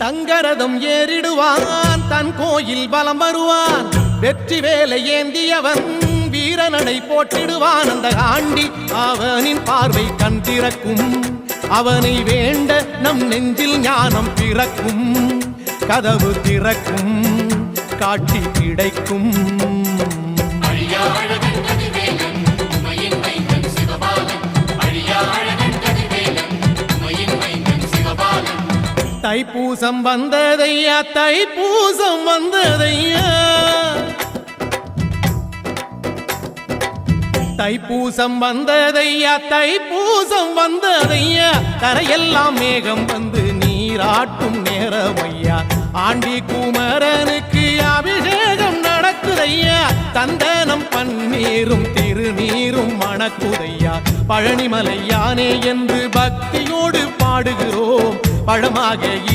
தங்கரதம் ஏறிடுவான் தன் கோயில் பலம் வருவான் வெற்றி வேலை ஏந்தியவன் வீரனடை போட்டிடுவான் அந்த ஆண்டி அவனின் பார்வை கண் திறக்கும் அவனை வேண்ட நம் நெஞ்சில் ஞானம் பிறக்கும் கதவு திறக்கும் காட்சி கிடைக்கும் தைப்பூசம் வந்ததையா தைப்பூசம் வந்ததையா தைப்பூசம் வந்ததையா தைப்பூசம் வந்ததையா தரையெல்லாம் மேகம் வந்து நீராட்டும் நேரமையா ஆண்டி குமரனுக்கு அபிஷேகம் நடக்குதையா சந்தனம் பன்னீரும் திருநீரும் மணக்குதையா பழனிமலை யானே என்று பக்தியோடு பாடுகிறோம் பழமாக